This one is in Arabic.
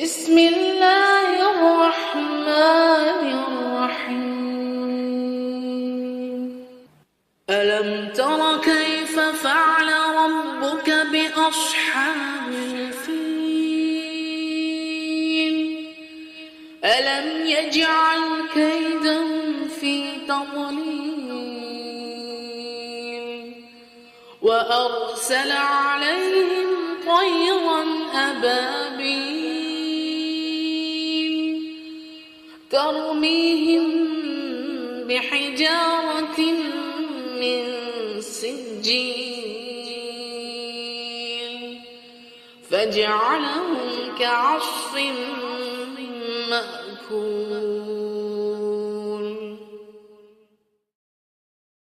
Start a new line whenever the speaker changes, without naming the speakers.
بسم الله الرحمن الرحيم. ألم تر كيف فعل ربك بأصحاب الفيل؟ ألم يجعل كيدهم في تضليل وأرسل عليهم طيرا أبابيل ترميهم بحجارة من سجيل فجعلهم كعصف مأكول.